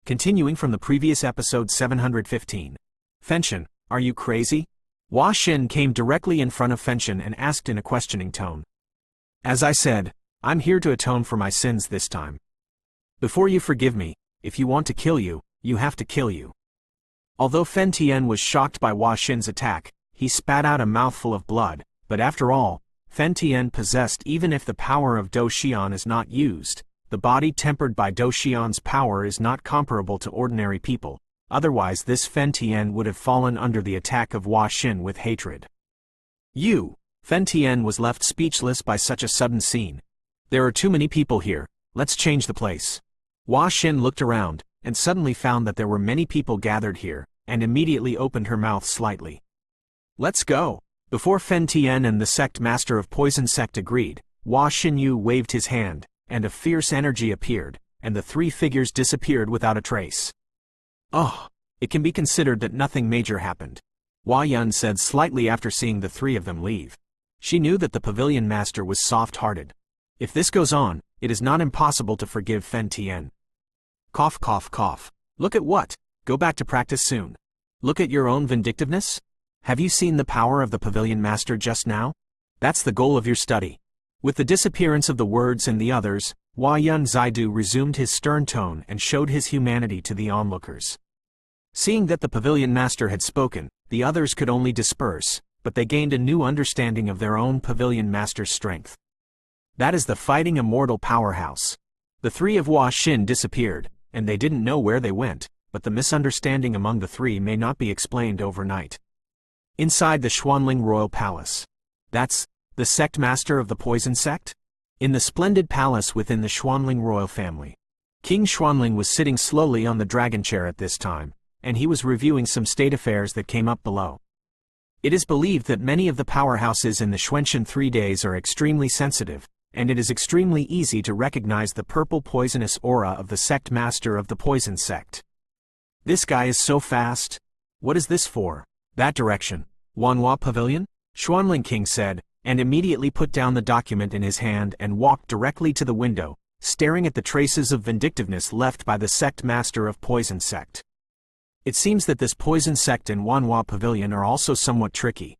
Continuing from the previous episode 715. Fenshin, are you crazy? Hua Xin came directly in front of Fenshin and asked in a questioning tone. As I said, I'm here to atone for my sins this time. Before you forgive me, if you want to kill you, you have to kill you. Although Fen Tian was shocked by Hua Xin's attack, he spat out a mouthful of blood, but after all, Fen Tian possessed even if the power of Do Xian is not used. The body tempered by Do Xian's power is not comparable to ordinary people, otherwise this Fen Tian would have fallen under the attack of Hua Xin with hatred. Fen Tian was left speechless by such a sudden scene. There are too many people here, let's change the place. Hua Xin looked around, and suddenly found that there were many people gathered here, and immediately opened her mouth slightly. Let's go! Before Fen Tian and the sect master of Poison Sect agreed, Hua Xinyu waved his hand, and a fierce energy appeared, and the three figures disappeared without a trace. Oh, it can be considered that nothing major happened, Hua Yun said slightly after seeing the three of them leave. She knew that the pavilion master was soft-hearted. If this goes on, it is not impossible to forgive Fen Tian. Cough cough cough. Look at what? Go back to practice soon. Look at your own vindictiveness? Have you seen the power of the pavilion master just now? That's the goal of your study. With the disappearance of the words and the others, Hua Yun Zaidu resumed his stern tone and showed his humanity to the onlookers. Seeing that the pavilion master had spoken, the others could only disperse, but they gained a new understanding of their own pavilion master's strength. That is the fighting immortal powerhouse. The three of Hua Xin disappeared, and they didn't know where they went, but the misunderstanding among the three may not be explained overnight. Inside the Xuanling royal palace. That's the sect master of the poison sect? In the splendid palace within the Xuanling royal family. King Xuanling was sitting slowly on the dragon chair at this time, and he was reviewing some state affairs that came up below. It is believed that many of the powerhouses in the Xuanxian 3 days are extremely sensitive, and it is extremely easy to recognize the purple poisonous aura of the sect master of the poison sect. This guy is so fast. What is this for? That direction. Wanhua Pavilion? Xuanling King said, and immediately put down the document in his hand and walked directly to the window, staring at the traces of vindictiveness left by the sect master of Poison Sect. It seems that this Poison Sect and Wanhua Pavilion are also somewhat tricky.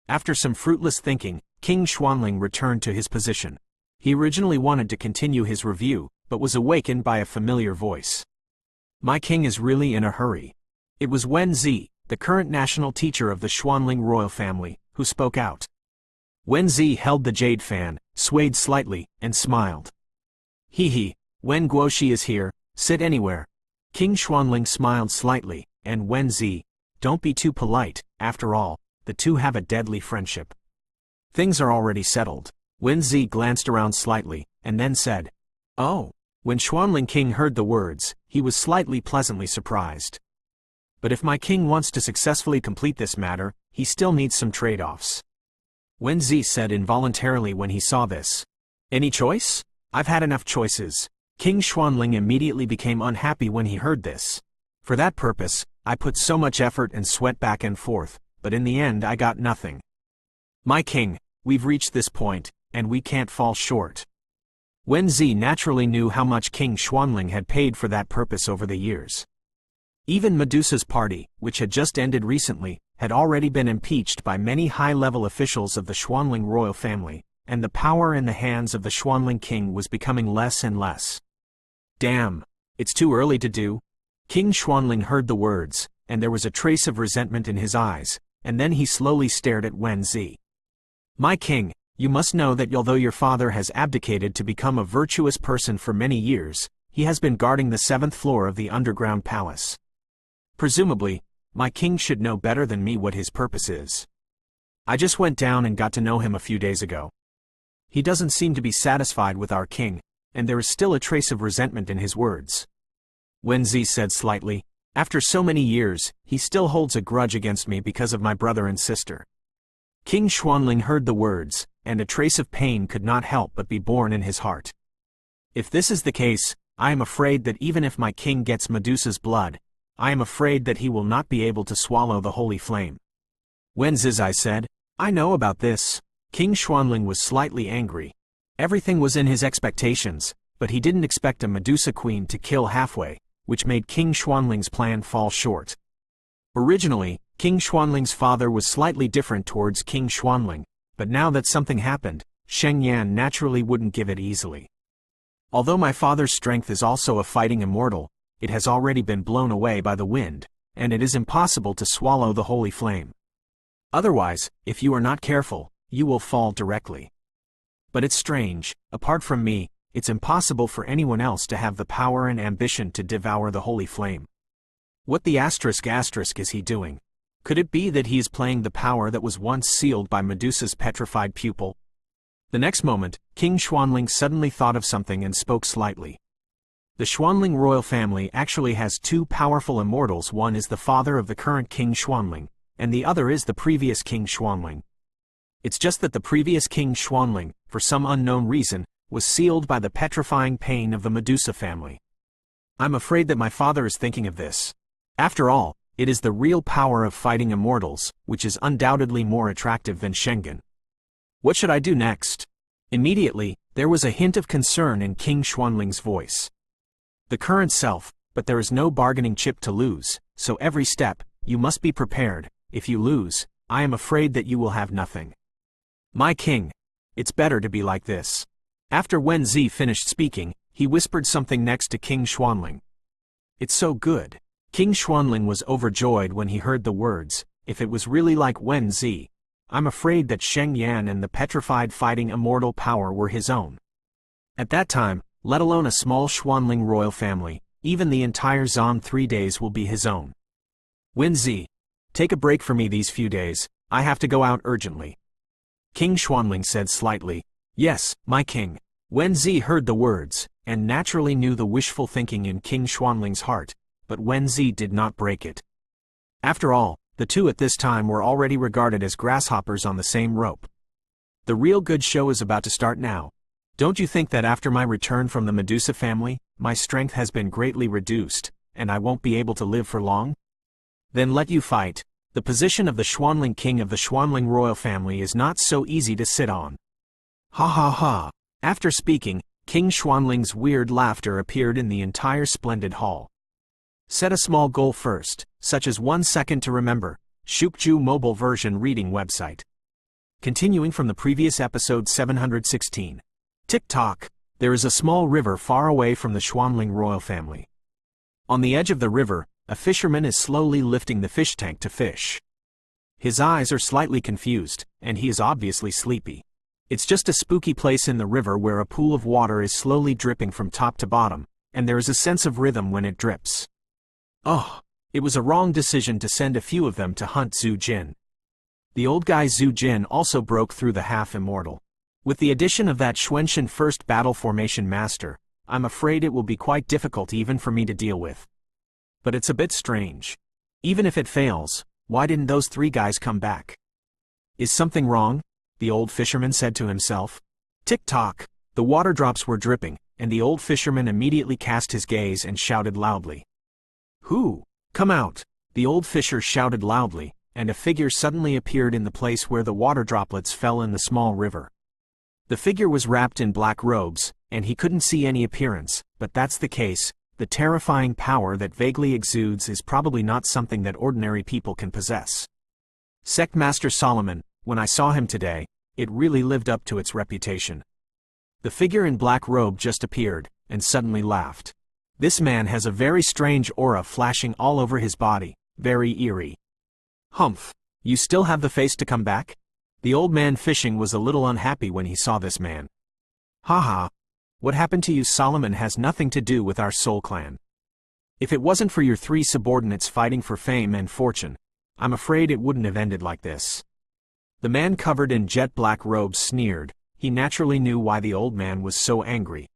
After some fruitless thinking, King Xuanling returned to his position. He originally wanted to continue his review, but was awakened by a familiar voice. My king is really in a hurry. It was Wen Zi, the current national teacher of the Xuanling royal family, who spoke out. Wen Zi held the jade fan, swayed slightly, and smiled. Hee, Wen Guoxi is here, sit anywhere. King Xuanling smiled slightly, and Wen Zi, don't be too polite, after all, the two have a deadly friendship. Things are already settled. Wen Zi glanced around slightly, and then said, Oh. When Xuanling King heard the words, he was slightly pleasantly surprised. But if my king wants to successfully complete this matter, he still needs some trade-offs. Wen Zi said involuntarily when he saw this. Any choice? I've had enough choices. King Xuanling immediately became unhappy when he heard this. For that purpose, I put so much effort and sweat back and forth, but in the end I got nothing. My king, we've reached this point, and we can't fall short. Wen Zi naturally knew how much King Xuanling had paid for that purpose over the years. Even Medusa's party, which had just ended recently, had already been impeached by many high-level officials of the Xuanling royal family, and the power in the hands of the Xuanling king was becoming less and less. Damn, it's too early to do. King Xuanling heard the words, and there was a trace of resentment in his eyes, and then he slowly stared at Wen Zi. My king, you must know that although your father has abdicated to become a virtuous person for many years, he has been guarding the 7th floor of the underground palace. Presumably, my king should know better than me what his purpose is. I just went down and got to know him a few days ago. He doesn't seem to be satisfied with our king, and there is still a trace of resentment in his words. Wen Zi said slightly, after so many years, he still holds a grudge against me because of my brother and sister. King Xuanling heard the words, and a trace of pain could not help but be born in his heart. If this is the case, I am afraid that even if my king gets Medusa's blood, I am afraid that he will not be able to swallow the holy flame. Wen Zizai said, I know about this. King Xuanling was slightly angry. Everything was in his expectations, but he didn't expect a Medusa queen to kill halfway, which made King Xuanling's plan fall short. Originally, King Xuanling's father was slightly different towards King Xuanling, but now that something happened, Sheng Yan naturally wouldn't give it easily. Although my father's strength is also a fighting immortal, it has already been blown away by the wind, and it is impossible to swallow the holy flame. Otherwise, if you are not careful, you will fall directly. But it's strange, apart from me, it's impossible for anyone else to have the power and ambition to devour the holy flame. What the asterisk is he doing? Could it be that he is playing the power that was once sealed by Medusa's petrified pupil? The next moment, King Xuanling suddenly thought of something and spoke slightly. The Xuanling royal family actually has two powerful immortals. One is the father of the current King Xuanling, and the other is the previous King Xuanling. It's just that the previous King Xuanling, for some unknown reason, was sealed by the petrifying pain of the Medusa family. I'm afraid that my father is thinking of this. After all, it is the real power of fighting immortals, which is undoubtedly more attractive than Shengen. What should I do next? Immediately, there was a hint of concern in King Xuanling's voice. The current self, but there is no bargaining chip to lose, so every step, you must be prepared. If you lose, I am afraid that you will have nothing. My king, it's better to be like this. After Wen Zi finished speaking, he whispered something next to King Xuanling. It's so good. King Xuanling was overjoyed when he heard the words. If it was really like Wen Zi, I'm afraid that Sheng Yan and the petrified fighting immortal power were his own. At that time, let alone a small Xuanling royal family, even the entire Zon 3 days will be his own. Wen Zi, take a break for me these few days, I have to go out urgently. King Xuanling said slightly. Yes, my king. Wen Zi heard the words, and naturally knew the wishful thinking in King Xuanling's heart, but Wen Zi did not break it. After all, the two at this time were already regarded as grasshoppers on the same rope. The real good show is about to start now. Don't you think that after my return from the Medusa family, my strength has been greatly reduced, and I won't be able to live for long? Then let you fight. The position of the Xuanling king of the Xuanling royal family is not so easy to sit on. Ha ha ha. After speaking, King Xuanling's weird laughter appeared in the entire splendid hall. Set a small goal first, such as 1 second to remember. Shukju mobile version reading website. Continuing from the previous episode 716. TikTok. There is a small river far away from the Xuanling royal family. On the edge of the river, a fisherman is slowly lifting the fish tank to fish. His eyes are slightly confused, and he is obviously sleepy. It's just a spooky place in the river where a pool of water is slowly dripping from top to bottom, and there is a sense of rhythm when it drips. Oh, it was a wrong decision to send a few of them to hunt Zhu Jin. The old guy Zhu Jin also broke through the half-immortal. With the addition of that Xuanxian first battle formation master, I'm afraid it will be quite difficult even for me to deal with. But it's a bit strange. Even if it fails, why didn't those 3 guys come back? Is something wrong? The old fisherman said to himself. Tick-tock, the water drops were dripping, and the old fisherman immediately cast his gaze and shouted loudly. Who? Come out! The old fisher shouted loudly, and a figure suddenly appeared in the place where the water droplets fell in the small river. The figure was wrapped in black robes, and he couldn't see any appearance, but that's the case. The terrifying power that vaguely exudes is probably not something that ordinary people can possess. Sect Master Solomon, when I saw him today, it really lived up to its reputation. The figure in black robe just appeared, and suddenly laughed. This man has a very strange aura flashing all over his body, very eerie. Humph, you still have the face to come back? The old man fishing was a little unhappy when he saw this man. Haha. What happened to you, Solomon, has nothing to do with our soul clan. If it wasn't for your 3 subordinates fighting for fame and fortune, I'm afraid it wouldn't have ended like this. The man covered in jet black robes sneered. He naturally knew why the old man was so angry.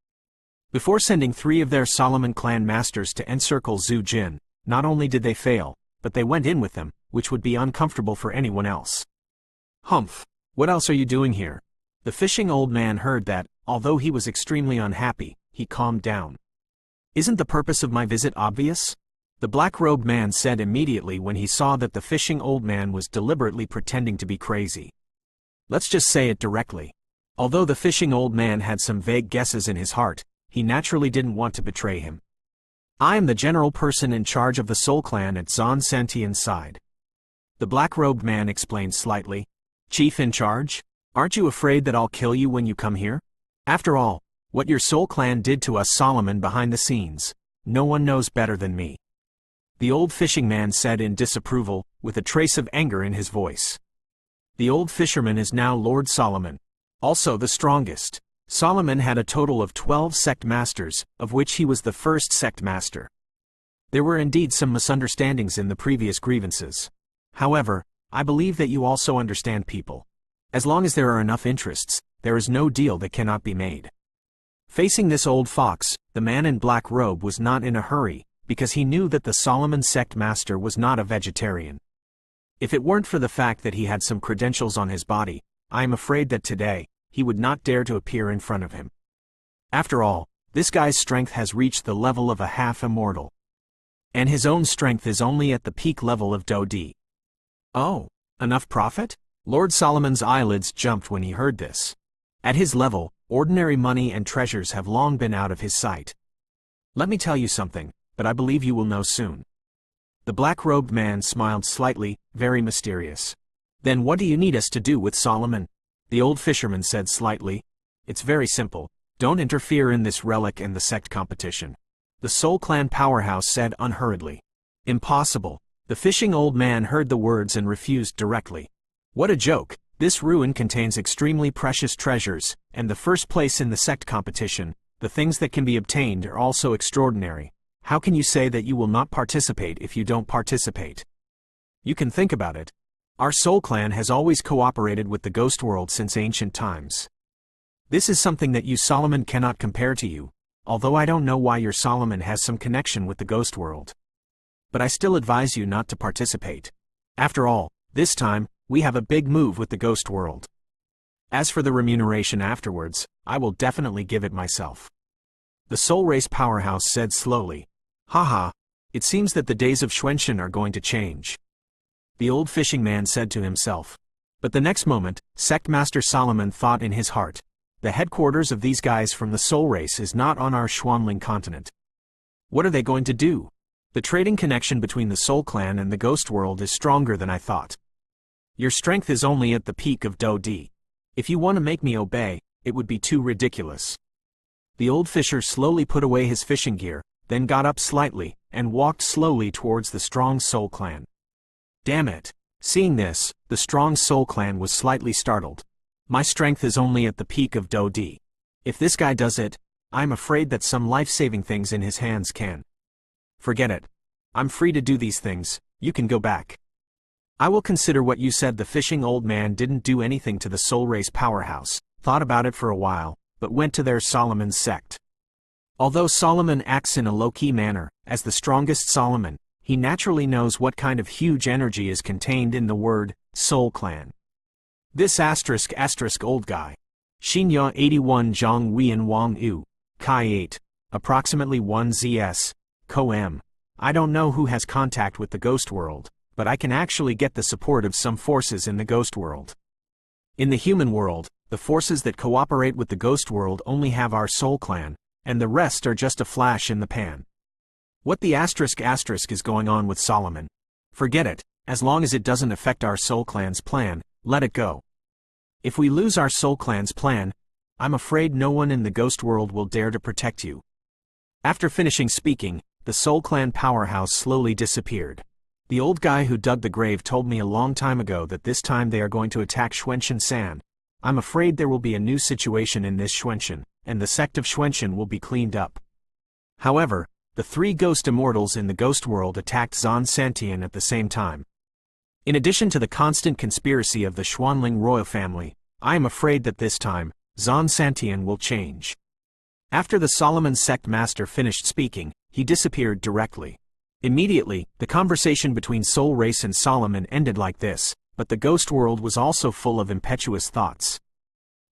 Before sending 3 of their Solomon clan masters to encircle Zhu Jin, not only did they fail, but they went in with them, which would be uncomfortable for anyone else. Humph, what else are you doing here? The fishing old man heard that. Although he was extremely unhappy, he calmed down. Isn't the purpose of my visit obvious? The black-robed man said immediately when he saw that the fishing old man was deliberately pretending to be crazy. Let's just say it directly. Although the fishing old man had some vague guesses in his heart, he naturally didn't want to betray him. I am the general person in charge of the Soul Clan at Zon Santian's side. The black-robed man explained slightly. Chief in charge? Aren't you afraid that I'll kill you when you come here? After all, what your Soul Clan did to us Solomon behind the scenes, no one knows better than me. The old fishing man said in disapproval, with a trace of anger in his voice. The old fisherman is now Lord Solomon, also the strongest. Solomon had a total of 12 sect masters, of which he was the first sect master. There were indeed some misunderstandings in the previous grievances. However, I believe that you also understand people. As long as there are enough interests, there is no deal that cannot be made. Facing this old fox, the man in black robe was not in a hurry, because he knew that the Solomon sect master was not a vegetarian. If it weren't for the fact that he had some credentials on his body, I am afraid that today, he would not dare to appear in front of him. After all, this guy's strength has reached the level of a half-immortal. And his own strength is only at the peak level of Doudi. Oh, enough profit? Lord Solomon's eyelids jumped when he heard this. At his level, ordinary money and treasures have long been out of his sight. Let me tell you something, but I believe you will know soon. The black-robed man smiled slightly, very mysterious. Then what do you need us to do with Solomon? The old fisherman said slightly. It's very simple. Don't interfere in this relic and the sect competition. The Soul Clan powerhouse said unhurriedly. Impossible. The fishing old man heard the words and refused directly. What a joke. This ruin contains extremely precious treasures, and the first place in the sect competition, the things that can be obtained are also extraordinary. How can you say that you will not participate if you don't participate? You can think about it. Our Soul Clan has always cooperated with the ghost world since ancient times. This is something that you Solomon cannot compare to you, although I don't know why your Solomon has some connection with the ghost world. But I still advise you not to participate. After all, this time, we have a big move with the ghost world. As for the remuneration afterwards, I will definitely give it myself. The Soul Race powerhouse said slowly. Haha, it seems that the days of Xuanling are going to change. The old fishing man said to himself. But the next moment, Sect Master Solomon thought in his heart, the headquarters of these guys from the Soul Race is not on our Xuanling continent. What are they going to do? The trading connection between the Soul Clan and the ghost world is stronger than I thought. Your strength is only at the peak of Doudi. If you want to make me obey, it would be too ridiculous. The old fisher slowly put away his fishing gear, then got up slightly, and walked slowly towards the strong Soul Clan. Damn it! Seeing this, the strong Soul Clan was slightly startled. My strength is only at the peak of Doudi. If this guy does it, I'm afraid that some life-saving things in his hands can. Forget it. I'm free to do these things, you can go back. I will consider what you said. The fishing old man didn't do anything to the Soul Race powerhouse, thought about it for a while, but went to their Solomon's sect. Although Solomon acts in a low-key manner, as the strongest Solomon, he naturally knows what kind of huge energy is contained in the word, Soul Clan. This *** old guy. Xinya 81 Zhang Wian Wang Yu, Kai 8, approximately 1 ZS, Co M. I don't know who has contact with the ghost world, but I can actually get the support of some forces in the ghost world. In the human world, the forces that cooperate with the ghost world only have our Soul Clan, and the rest are just a flash in the pan. What the *** is going on with Solomon? Forget it, as long as it doesn't affect our Soul Clan's plan, let it go. If we lose our Soul Clan's plan, I'm afraid no one in the ghost world will dare to protect you. After finishing speaking, the Soul Clan powerhouse slowly disappeared. The old guy who dug the grave told me a long time ago that this time they are going to attack Xuanling. I'm afraid there will be a new situation in this Xuanling, and the sect of Xuanling will be cleaned up. However, the three ghost immortals in the ghost world attacked Zon Santian at the same time. In addition to the constant conspiracy of the Xuanling royal family, I am afraid that this time, Zon Santian will change. After the Solomon sect master finished speaking, he disappeared directly. Immediately, the conversation between Soul Race and Solomon ended like this, but the ghost world was also full of impetuous thoughts.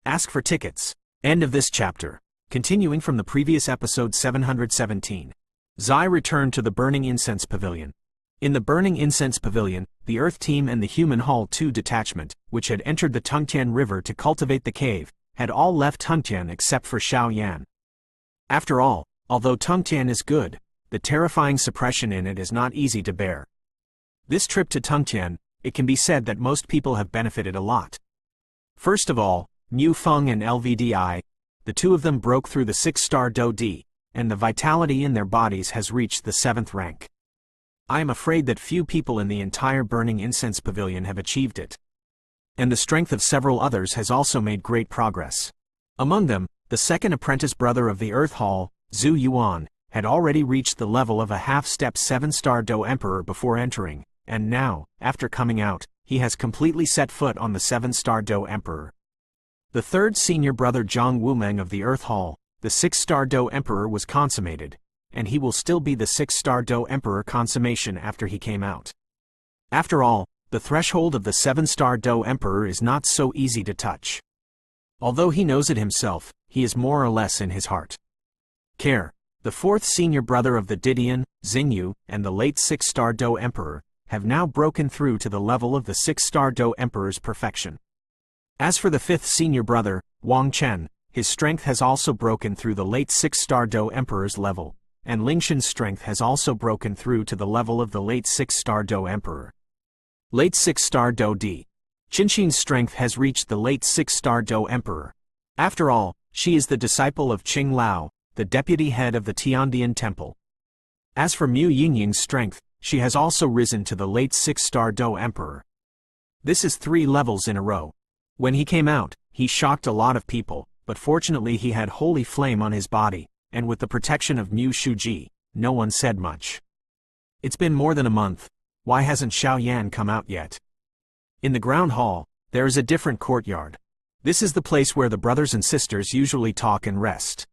Ask for tickets. End of this chapter. Continuing from the previous episode 717. Zai returned to the Burning Incense Pavilion. In the Burning Incense Pavilion, the Earth Team and the Human Hull 2 detachment, which had entered the Tungtian River to cultivate the cave, had all left Tungtian except for Xiao Yan. After all, although Tungtian is good, the terrifying suppression in it is not easy to bear. This trip to Tongtian, it can be said that most people have benefited a lot. First of all, Mu Feng and LVDI, the two of them broke through the 6-star Doudi, and the vitality in their bodies has reached the 7th rank. I am afraid that few people in the entire Burning Incense Pavilion have achieved it. And the strength of several others has also made great progress. Among them, the second apprentice brother of the Earth Hall, Zhu Yuan, had already reached the level of a half-step 7-star Do Emperor before entering, and now, after coming out, he has completely set foot on the 7-star Do Emperor. The third senior brother Zhang Wumeng of the Earth Hall, the 6-star Do Emperor, was consummated, and he will still be the 6-star Do Emperor consummation after he came out. After all, the threshold of the 7-star Do Emperor is not so easy to touch. Although he knows it himself, he is more or less in his heart. Care, the fourth senior brother of the Didion, Xingyu, and the late 6-star Do Emperor, have now broken through to the level of the 6-star Do Emperor's perfection. As for the fifth senior brother, Wang Chen, his strength has also broken through the late 6-star Do Emperor's level, and Lingshan's strength has also broken through to the level of the late 6-star Do Emperor. Late 6-star Doudi. Qinxin's strength has reached the late 6-star Do Emperor. After all, she is the disciple of Qing Lao, the deputy head of the Tiandian Temple. As for Mu Yingying's strength, she has also risen to the late 6-star Do Emperor. This is 3 levels in a row. When he came out, he shocked a lot of people, but fortunately he had holy flame on his body, and with the protection of Mu Shuji, no one said much. It's been more than a month. Why hasn't Xiao Yan come out yet? In the ground hall, there is a different courtyard. This is the place where the brothers and sisters usually talk and rest.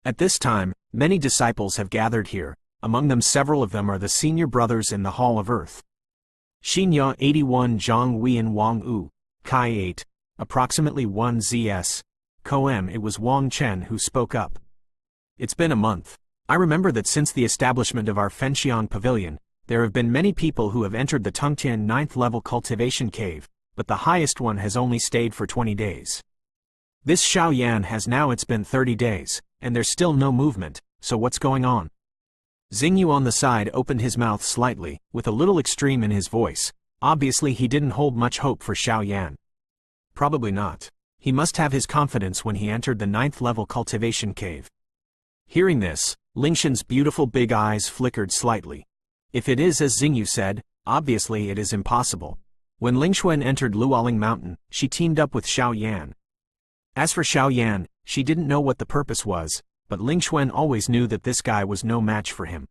At this time, many disciples have gathered here, among them several of them are the senior brothers in the Hall of Earth. Xinya 81 Zhang Wei and Wang Wu, Kai 8, approximately 1 ZS, Koem. It was Wang Chen who spoke up. It's been a month. I remember that since the establishment of our Fenxiang Pavilion, there have been many people who have entered the Tongtian 9th level cultivation cave, but the highest one has only stayed for 20 days. This Xiao Yan has now it's been 30 days, and there's still no movement, so what's going on? Xingyu on the side opened his mouth slightly, with a little extreme in his voice. Obviously he didn't hold much hope for Xiao Yan. Probably not. He must have his confidence when he entered the 9th level cultivation cave. Hearing this, Lingshan's beautiful big eyes flickered slightly. If it is as Xingyu said, obviously it is impossible. When Lingshuan entered Luoling Mountain, she teamed up with Xiao Yan. As for Xiao Yan, she didn't know what the purpose was, but Lingshuan always knew that this guy was no match for him.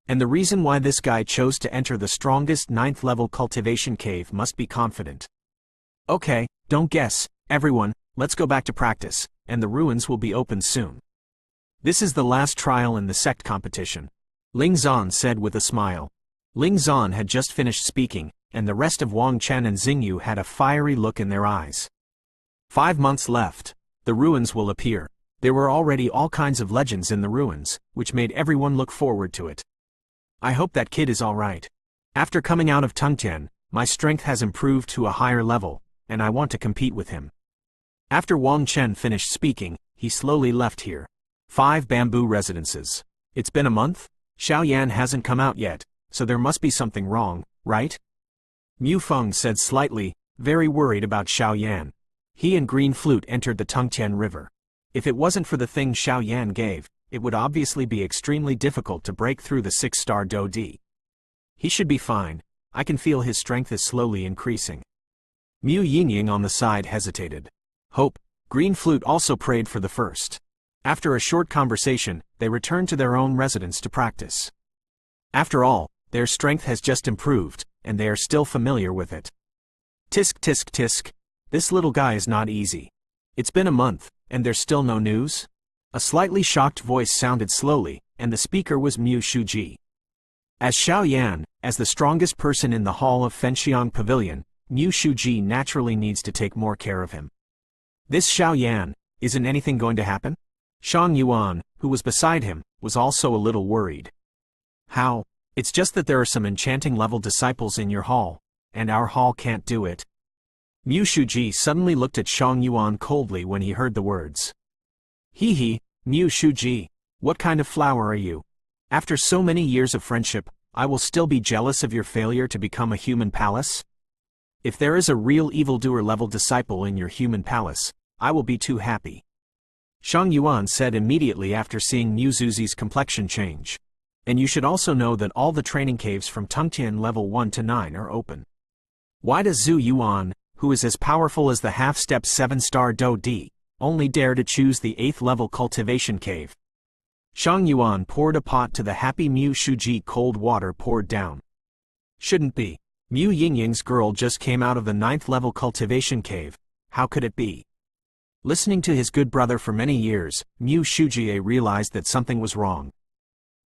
And the reason why this guy chose to enter the strongest 9th level cultivation cave must be confident. Okay, don't guess, everyone, let's go back to practice, and the ruins will be opened soon. This is the last trial in the sect competition, Ling Zan said with a smile. Ling Zan had just finished speaking, and the rest of Wang Chen and Xingyu had a fiery look in their eyes. 5 months left. The ruins will appear. There were already all kinds of legends in the ruins, which made everyone look forward to it. I hope that kid is alright. After coming out of Tongtian, my strength has improved to a higher level, and I want to compete with him. After Wang Chen finished speaking, he slowly left here. 5 bamboo residences. It's been a month? Xiao Yan hasn't come out yet, so there must be something wrong, right? Mu Feng said slightly, very worried about Xiao Yan. He and Green Flute entered the Tongtian River. If it wasn't for the thing Xiao Yan gave, it would obviously be extremely difficult to break through the 6-star Doudi. He should be fine. I can feel his strength is slowly increasing. Mu Yingying on the side hesitated. Hope. Green Flute also prayed for the first. After a short conversation, they returned to their own residence to practice. After all, their strength has just improved, and they are still familiar with it. Tisk tisk tisk. This little guy is not easy. It's been a month, and there's still no news? A slightly shocked voice sounded slowly, and the speaker was Mu Shuji. As Xiao Yan, as the strongest person in the hall of Fenxiang Pavilion, Mu Shuji naturally needs to take more care of him. This Xiao Yan, isn't anything going to happen? Shang Yuan, who was beside him, was also a little worried. How? It's just that there are some enchanting level disciples in your hall, and our hall can't do it. Mu Shuji suddenly looked at Shang Yuan coldly when he heard the words. Hee hee, Mu Shuji, what kind of flower are you? After so many years of friendship, I will still be jealous of your failure to become a human palace? If there is a real evildoer level disciple in your human palace, I will be too happy. Shang Yuan said immediately after seeing Mu Zuzi's complexion change. And you should also know that all the training caves from Tungtian level 1 to 9 are open. Why does Zhu Yuan, who is as powerful as the half-step 7-star Doudi, only dare to choose the 8th level cultivation cave? Shang Yuan poured a pot to the happy Mu Shuji. Cold water poured down. Shouldn't be. Mu Yingying's girl just came out of the 9th level cultivation cave. How could it be? Listening to his good brother for many years, Mu Shuji realized that something was wrong.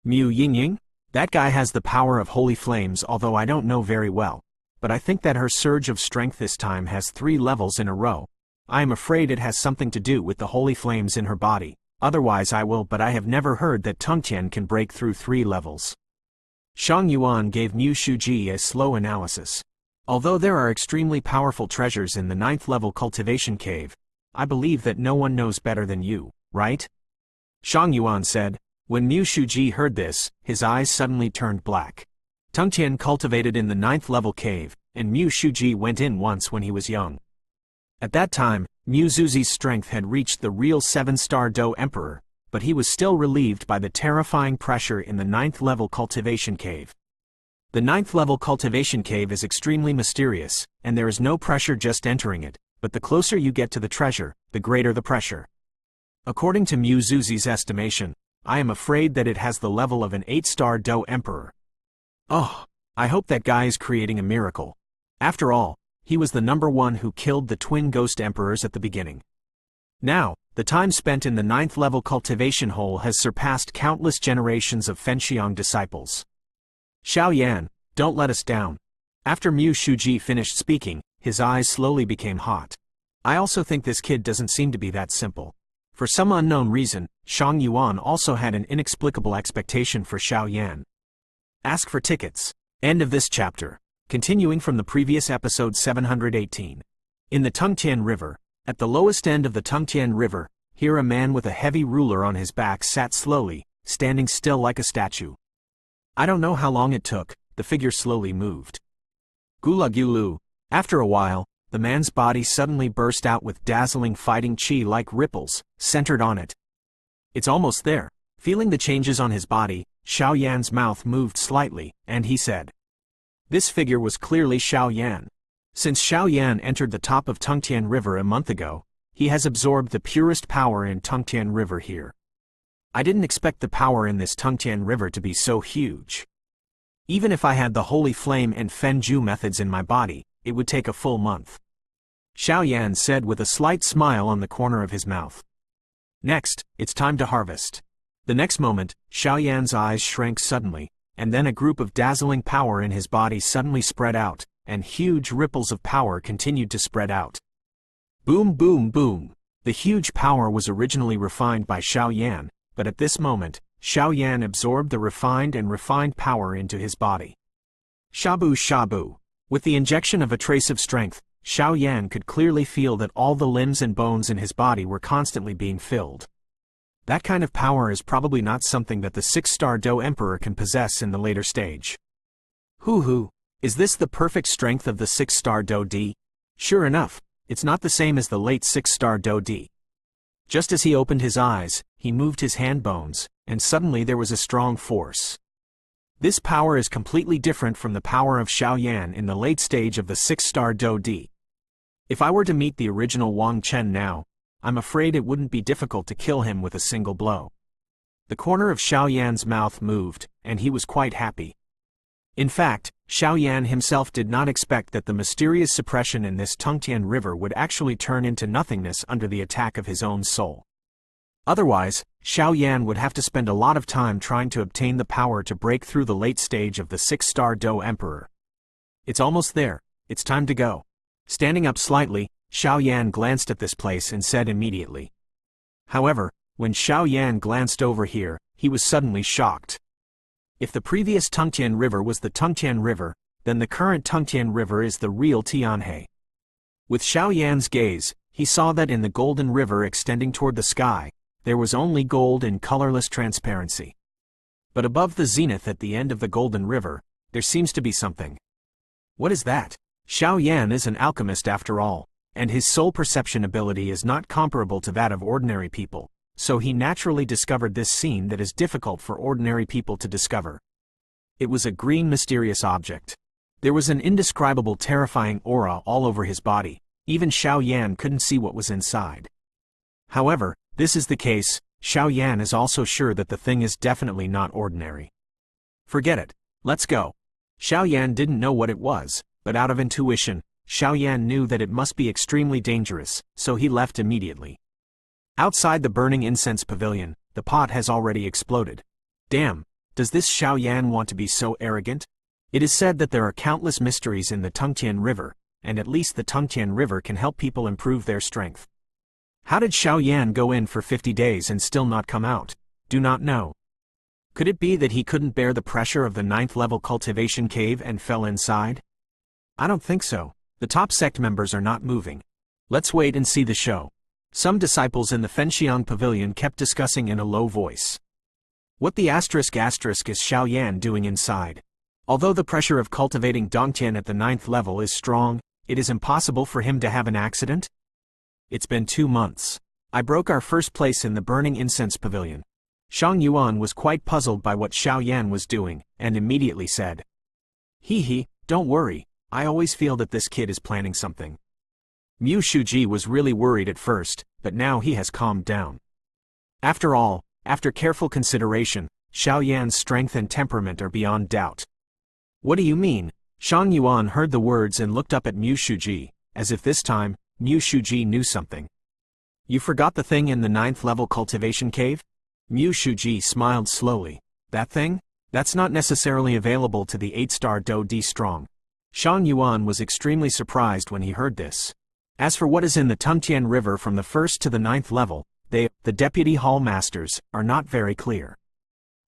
Mu Yingying? That guy has the power of holy flames, although I don't know very well. But I think that her surge of strength this time has 3 levels in a row. I am afraid it has something to do with the holy flames in her body. Otherwise I will, but I have never heard that Tungtian can break through 3 levels. Shang Yuan gave Mu Shuji a slow analysis. Although there are extremely powerful treasures in the 9th level cultivation cave, I believe that no one knows better than you, right? Shang Yuan said. When Mu Shuji heard this, his eyes suddenly turned black. Tungtian cultivated in the 9th level cave, and Mu Shuji went in once when he was young. At that time, Mu Zuzi's strength had reached the real 7-star Do Emperor, but he was still relieved by the terrifying pressure in the 9th level cultivation cave. The 9th level cultivation cave is extremely mysterious, and there is no pressure just entering it, but the closer you get to the treasure, the greater the pressure. According to Mu Zuzi's estimation, I am afraid that it has the level of an 8-star Do Emperor. Oh, I hope that guy is creating a miracle. After all, he was the number 1 who killed the twin ghost emperors at the beginning. Now, the time spent in the 9th level cultivation hole has surpassed countless generations of Fenxiang disciples. Xiao Yan, don't let us down. After Mu Shuji finished speaking, his eyes slowly became hot. I also think this kid doesn't seem to be that simple. For some unknown reason, Shang Yuan also had an inexplicable expectation for Xiao Yan. Ask for tickets. End of this chapter. Continuing from the previous episode 718. In the Tungtian River, at the lowest end of the Tungtian River, here a man with a heavy ruler on his back sat slowly, standing still like a statue. I don't know how long it took, the figure slowly moved. Gula Gulu. After a while, the man's body suddenly burst out with dazzling fighting chi like ripples, centered on it. It's almost there. Feeling the changes on his body, Xiao Yan's mouth moved slightly, and he said. This figure was clearly Xiao Yan. Since Xiao Yan entered the top of Tungtian River a month ago, he has absorbed the purest power in Tungtian River here. I didn't expect the power in this Tungtian River to be so huge. Even if I had the Holy Flame and Fenju methods in my body, it would take a full month. Xiao Yan said with a slight smile on the corner of his mouth. Next, it's time to harvest. The next moment, Xiao Yan's eyes shrank suddenly, and then a group of dazzling power in his body suddenly spread out, and huge ripples of power continued to spread out. Boom boom boom. The huge power was originally refined by Xiao Yan, but at this moment, Xiao Yan absorbed the refined power into his body. Shabu shabu. With the injection of a trace of strength, Xiao Yan could clearly feel that all the limbs and bones in his body were constantly being filled. That kind of power is probably not something that the 6-star Do Emperor can possess in the later stage. Hoo, is this the perfect strength of the 6-star Doudi? Sure enough, it's not the same as the late 6-star Doudi. Just as he opened his eyes, he moved his hand bones, and suddenly there was a strong force. This power is completely different from the power of Xiao Yan in the late stage of the 6-star Doudi. If I were to meet the original Wang Chen now, I'm afraid it wouldn't be difficult to kill him with a single blow. The corner of Xiao Yan's mouth moved, and he was quite happy. In fact, Xiao Yan himself did not expect that the mysterious suppression in this Tungtian River would actually turn into nothingness under the attack of his own soul. Otherwise, Xiao Yan would have to spend a lot of time trying to obtain the power to break through the late stage of the 6-star Do Emperor. It's almost there, it's time to go. Standing up slightly, Xiao Yan glanced at this place and said immediately. However, when Xiao Yan glanced over here, he was suddenly shocked. If the previous Tungtian River was the Tungtian River, then the current Tungtian River is the real Tianhe. With Xiao Yan's gaze, he saw that in the golden river extending toward the sky, there was only gold and colorless transparency. But above the zenith at the end of the Golden River, there seems to be something. What is that? Xiao Yan is an alchemist after all, and his soul perception ability is not comparable to that of ordinary people, so he naturally discovered this scene that is difficult for ordinary people to discover. It was a green mysterious object. There was an indescribable terrifying aura all over his body. Even Xiao Yan couldn't see what was inside. However, this is the case, Xiao Yan is also sure that the thing is definitely not ordinary. Forget it. Let's go. Xiao Yan didn't know what it was, but out of intuition, Xiao Yan knew that it must be extremely dangerous, so he left immediately. Outside the burning incense pavilion, the pot has already exploded. Damn, does this Xiao Yan want to be so arrogant? It is said that there are countless mysteries in the Tongtian River, and at least the Tongtian River can help people improve their strength. How did Xiao Yan go in for 50 days and still not come out? Do not know. Could it be that he couldn't bear the pressure of the 9th level cultivation cave and fell inside? I don't think so. The top sect members are not moving. Let's wait and see the show. Some disciples in the Fenxiang pavilion kept discussing in a low voice. What the asterisk is Xiao Yan doing inside? Although the pressure of cultivating Dongtian at the 9th level is strong, it is impossible for him to have an accident? It's been 2 months. I broke our first place in the burning incense pavilion. Shang Yuan was quite puzzled by what Xiao Yan was doing, and immediately said, Hee, don't worry, I always feel that this kid is planning something. Mu Shuji was really worried at first, but now he has calmed down. After all, after careful consideration, Xiao Yan's strength and temperament are beyond doubt. What do you mean? Shang Yuan heard the words and looked up at Mu Shuji, as if this time, Mu Shuji knew something. You forgot the thing in the 9th level cultivation cave? Mu Shuji smiled slowly. That thing? That's not necessarily available to the 8-star Doudi strong. Shang Yuan was extremely surprised when he heard this. As for what is in the Tongtian River from the 1st to the 9th level, they, the deputy hall masters, are not very clear.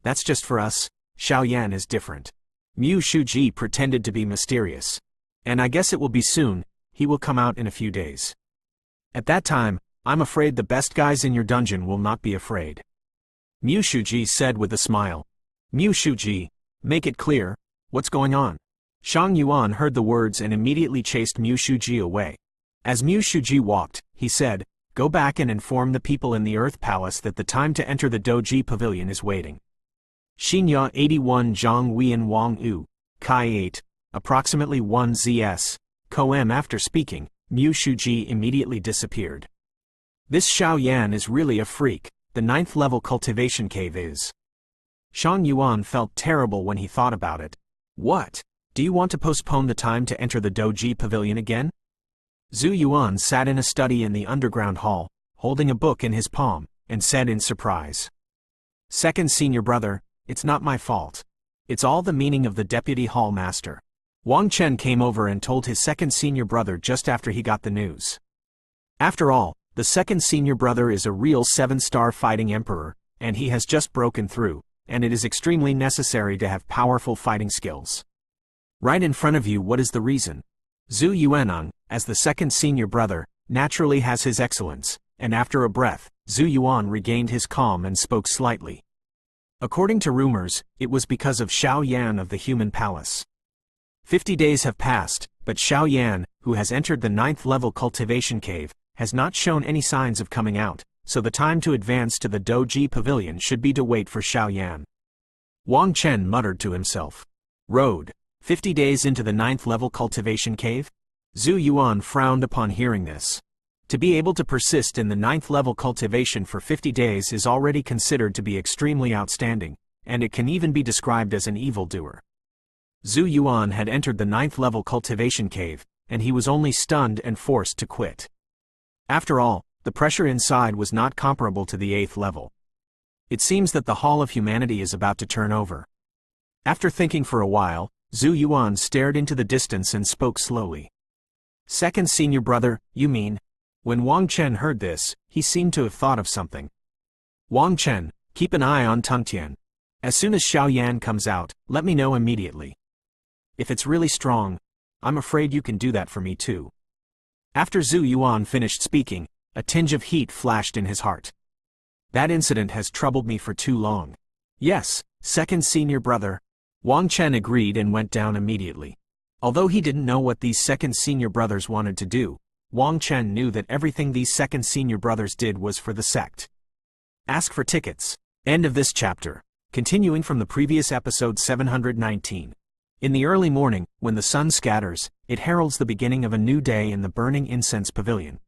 That's just for us. Xiao Yan is different. Mu Shuji pretended to be mysterious. And I guess it will be soon, he will come out in a few days. At that time, I'm afraid the best guys in your dungeon will not be afraid. Mu Shuji said with a smile. Mu Shuji, make it clear, what's going on? Shang Yuan heard the words and immediately chased Mu Shuji away. As Mu Shuji walked, he said, Go back and inform the people in the Earth Palace that the time to enter the Doji Pavilion is waiting. Xinya 81 Zhang Wian Wang U, Kai 8, approximately 1 ZS, Koem. After speaking, Mu Shuji immediately disappeared. This Xiao Yan is really a freak, the 9th level cultivation cave is. Shang Yuan felt terrible when he thought about it. What? Do you want to postpone the time to enter the Doji Pavilion again? Zhu Yuan sat in a study in the underground hall, holding a book in his palm, and said in surprise. Second senior brother, it's not my fault. It's all the meaning of the deputy hall master. Wang Chen came over and told his second senior brother just after he got the news. After all, the second senior brother is a real 7-star fighting emperor, and he has just broken through, and it is extremely necessary to have powerful fighting skills. Right in front of you, what is the reason? Zhu Yuaneng, as the second senior brother, naturally has his excellence, and after a breath, Zhu Yuan regained his calm and spoke slightly. According to rumors, it was because of Xiao Yan of the Human Palace. 50 days have passed, but Xiao Yan, who has entered the 9th level cultivation cave, has not shown any signs of coming out, so the time to advance to the Doji Pavilion should be to wait for Xiao Yan. Wang Chen muttered to himself. Road. 50 days into the 9th level cultivation cave? Zhu Yuan frowned upon hearing this. To be able to persist in the 9th level cultivation for 50 days is already considered to be extremely outstanding, and it can even be described as an evildoer. Zhu Yuan had entered the 9th level cultivation cave, and he was only stunned and forced to quit. After all, the pressure inside was not comparable to the 8th level. It seems that the Hall of Humanity is about to turn over. After thinking for a while, Zhu Yuan stared into the distance and spoke slowly. Second senior brother, you mean? When Wang Chen heard this, he seemed to have thought of something. Wang Chen, keep an eye on Tongtian. As soon as Xiao Yan comes out, let me know immediately. If it's really strong, I'm afraid you can do that for me too. After Zhu Yuan finished speaking, a tinge of heat flashed in his heart. That incident has troubled me for too long. Yes, second senior brother. Wang Chen agreed and went down immediately. Although he didn't know what these second senior brothers wanted to do, Wang Chen knew that everything these second senior brothers did was for the sect. Ask for tickets. End of this chapter. Continuing from the previous episode 719. In the early morning, when the sun scatters, it heralds the beginning of a new day in the burning incense pavilion.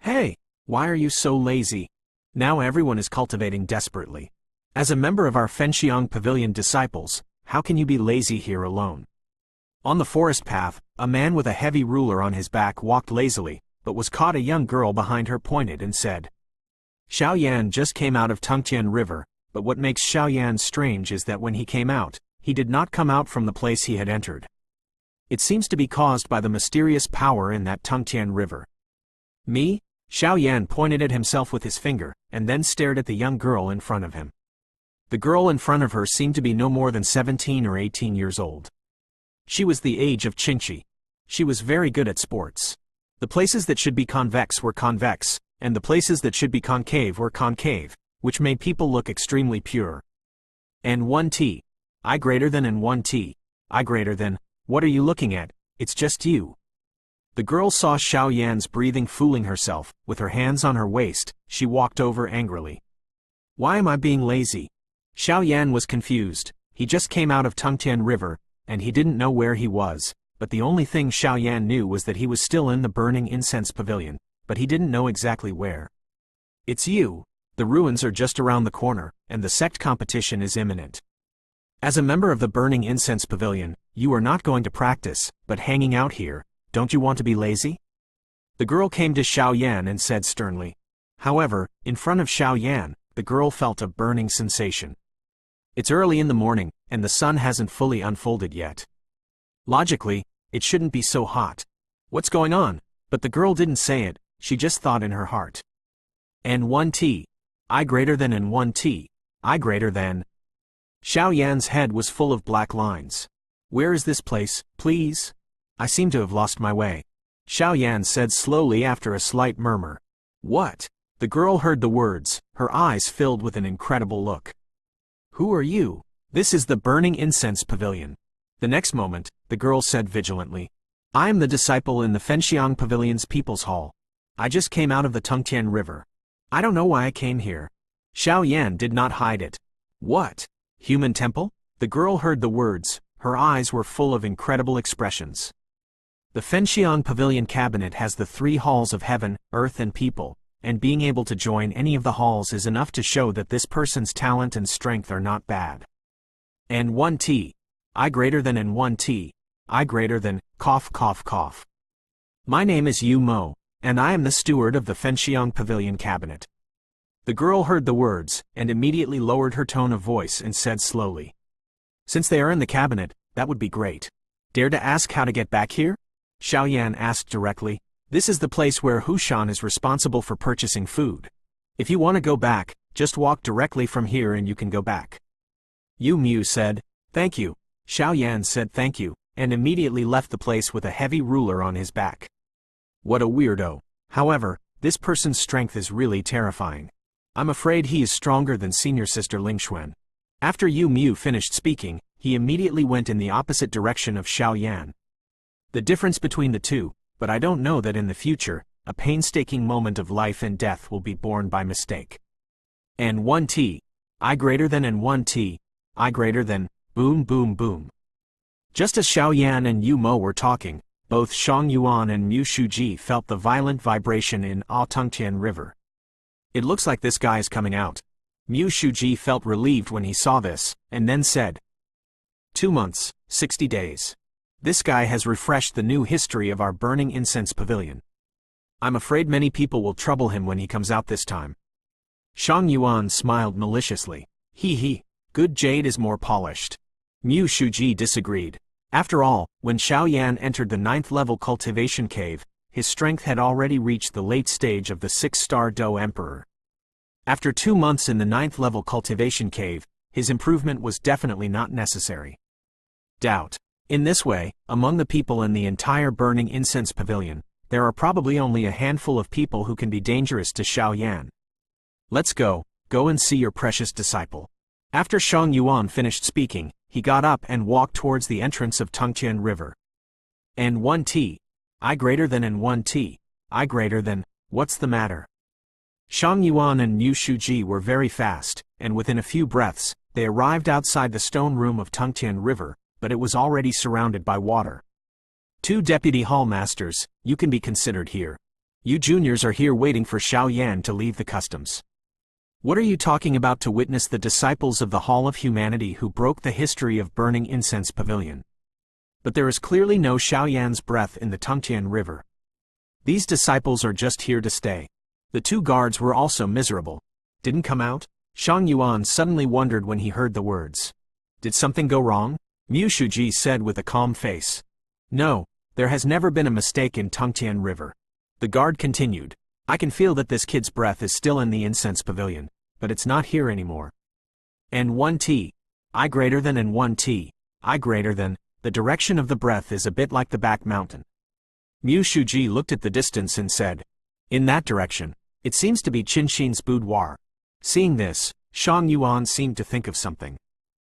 Hey, why are you so lazy? Now everyone is cultivating desperately. As a member of our Fenxiang Pavilion disciples, how can you be lazy here alone? On the forest path, a man with a heavy ruler on his back walked lazily, but was caught. A young girl behind her pointed and said, Xiaoyan just came out of Tungtian River, but what makes Xiaoyan strange is that when he came out, he did not come out from the place he had entered. It seems to be caused by the mysterious power in that Tungtian River. Me? Xiaoyan pointed at himself with his finger, and then stared at the young girl in front of him. The girl in front of her seemed to be no more than 17 or 18 years old. She was the age of Qingqi. She was very good at sports. The places that should be convex were convex, and the places that should be concave were concave, which made people look extremely pure. N1T. I greater than N1T. I greater than, what are you looking at? It's just you. The girl saw Xiaoyan's breathing fooling herself. With her hands on her waist, she walked over angrily. Why am I being lazy? Xiaoyan was confused. He just came out of Tungtian River, and he didn't know where he was, but the only thing Xiaoyan knew was that he was still in the burning incense pavilion, but he didn't know exactly where. It's you. The ruins are just around the corner, and the sect competition is imminent. As a member of the burning incense pavilion, you are not going to practice, but hanging out here. Don't you want to be lazy? The girl came to Xiaoyan and said sternly. However, in front of Xiaoyan, the girl felt a burning sensation. It's early in the morning, and the sun hasn't fully unfolded yet. Logically, it shouldn't be so hot. What's going on? But the girl didn't say it, she just thought in her heart. N1T. I greater than N1T. I greater than. Xiaoyan's head was full of black lines. Where is this place, please? I seem to have lost my way. Xiaoyan said slowly after a slight murmur. What? The girl heard the words, her eyes filled with an incredible look. Who are you? This is the burning incense pavilion. The next moment, the girl said vigilantly. I am the disciple in the Fenxiang Pavilion's People's Hall. I just came out of the Tungtian River. I don't know why I came here. Xiaoyan did not hide it. What? Human temple? The girl heard the words, her eyes were full of incredible expressions. The Fenxiang Pavilion Cabinet has the 3 halls of heaven, earth and people, and being able to join any of the halls is enough to show that this person's talent and strength are not bad. N1T. I greater than N1T. I greater than, cough cough cough. My name is Yu Mo, and I am the steward of the Fenxiang Pavilion Cabinet. The girl heard the words, and immediately lowered her tone of voice and said slowly. Since they are in the cabinet, that would be great. Dare to ask how to get back here? Xiaoyan asked directly. This is the place where Hushan is responsible for purchasing food. If you want to go back, just walk directly from here and you can go back. Yu Mu said, Thank you. Xiaoyan said thank you, and immediately left the place with a heavy ruler on his back. What a weirdo. However, this person's strength is really terrifying. I'm afraid he is stronger than senior sister Lingxuan. After Yu Mu finished speaking, he immediately went in the opposite direction of Xiaoyan. The difference between the two, but I don't know that in the future, a painstaking moment of life and death will be born by mistake. N1T. I greater than N1T. I greater than, boom boom boom. Just as Xiaoyan and Yu Mo were talking, both Shang Yuan and Mu Shuji felt the violent vibration in Tungtian River. It looks like this guy is coming out. Mu Shuji felt relieved when he saw this, and then said, 2 months, 60 days. This guy has refreshed the new history of our burning incense pavilion. I'm afraid many people will trouble him when he comes out this time. Shang Yuan smiled maliciously. He, good jade is more polished. Mu Shuji disagreed. After all, when Xiaoyan entered the 9th level cultivation cave, his strength had already reached the late stage of the 6-star Do Emperor. After 2 months in the 9th level cultivation cave, his improvement was definitely not necessary. Doubt. In this way, among the people in the entire burning incense pavilion, there are probably only a handful of people who can be dangerous to Xiaoyan. Let's go and see your precious disciple. After Xiang Yuan finished speaking, he got up and walked towards the entrance of Tongtian River. N1T. I greater than N1T. I greater than, what's the matter? Xiang Yuan and Mu Shuji were very fast, and within a few breaths, they arrived outside the stone room of Tongtian River, but it was already surrounded by water. 2 deputy hallmasters, you can be considered here. You juniors are here waiting for Xiao Yan to leave the customs. What are you talking about to witness the disciples of the Hall of Humanity who broke the history of burning incense pavilion? But there is clearly no Xiao Yan's breath in the Tongtian River. These disciples are just here to stay. The 2 guards were also miserable. Didn't come out? Xiang Yuan suddenly wondered when he heard the words. Did something go wrong? Mu Shuji said with a calm face. No, there has never been a mistake in Tongtian River. The guard continued. I can feel that this kid's breath is still in the incense pavilion, but it's not here anymore. N1T. I greater than N1T. I greater than, the direction of the breath is a bit like the back mountain. Mu Shuji looked at the distance and said, in that direction, it seems to be Qinxin's boudoir. Seeing this, Xiang Yuan seemed to think of something.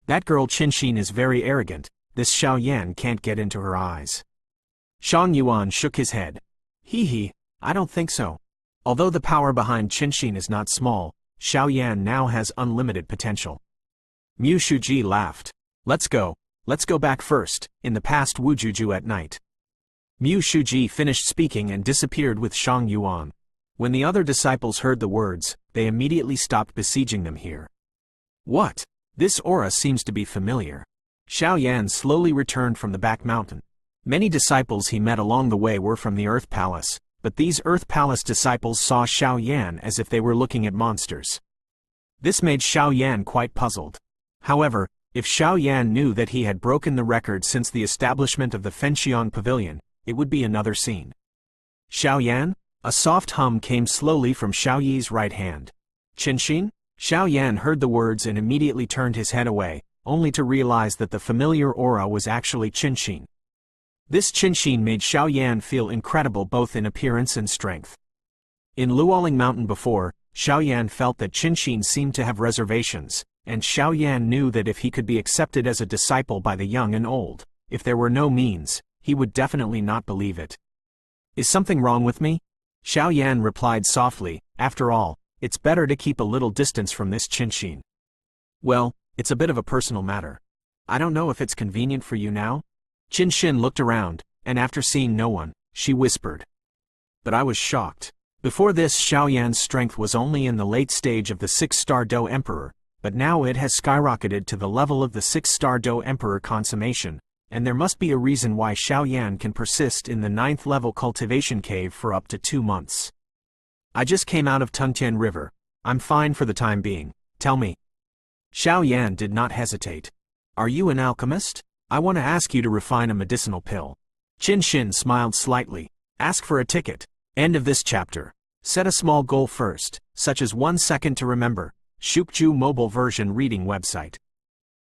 That girl Qinxin is very arrogant, this Xiao Yan can't get into her eyes. Xiang Yuan shook his head. Hee, I don't think so. Although the power behind Qinxin is not small, Xiao Yan now has unlimited potential. Mu Shuji laughed. Let's go back first, in the past Wujuju at night. Mu Shuji finished speaking and disappeared with Xiang Yuan. When the other disciples heard the words, they immediately stopped besieging them here. What? This aura seems to be familiar. Xiao Yan slowly returned from the back mountain. Many disciples he met along the way were from the Earth Palace, but these Earth Palace disciples saw Xiao Yan as if they were looking at monsters. This made Xiao Yan quite puzzled. However, if Xiao Yan knew that he had broken the record since the establishment of the Fenxiang Pavilion, it would be another scene. Xiao Yan? A soft hum came slowly from Xiao Yi's right hand. Qinxin? Xiao Yan heard the words and immediately turned his head away, only to realize that the familiar aura was actually Qinxin. This Qinxin made Xiao Yan feel incredible both in appearance and strength. In Luoling Mountain before, Xiao Yan felt that Qinxin seemed to have reservations, and Xiao Yan knew that if he could be accepted as a disciple by the young and old, if there were no means, he would definitely not believe it. Is something wrong with me? Xiao Yan replied softly, after all, it's better to keep a little distance from this Qinxin. Well, it's a bit of a personal matter. I don't know if it's convenient for you now? Qinxin looked around, and after seeing no one, she whispered. But I was shocked. Before this Xiao Yan's strength was only in the late stage of the 6-star Do Emperor, but now it has skyrocketed to the level of the 6-star Do Emperor consummation, and there must be a reason why Xiao Yan can persist in the 9th level cultivation cave for up to 2 months. I just came out of Tongtian River. I'm fine for the time being. Tell me. Xiao Yan did not hesitate. Are you an alchemist? I want to ask you to refine a medicinal pill. Qinxin smiled slightly. Ask for a ticket. End of this chapter. Set a small goal first, such as 1 second to remember. Shukju mobile version reading website.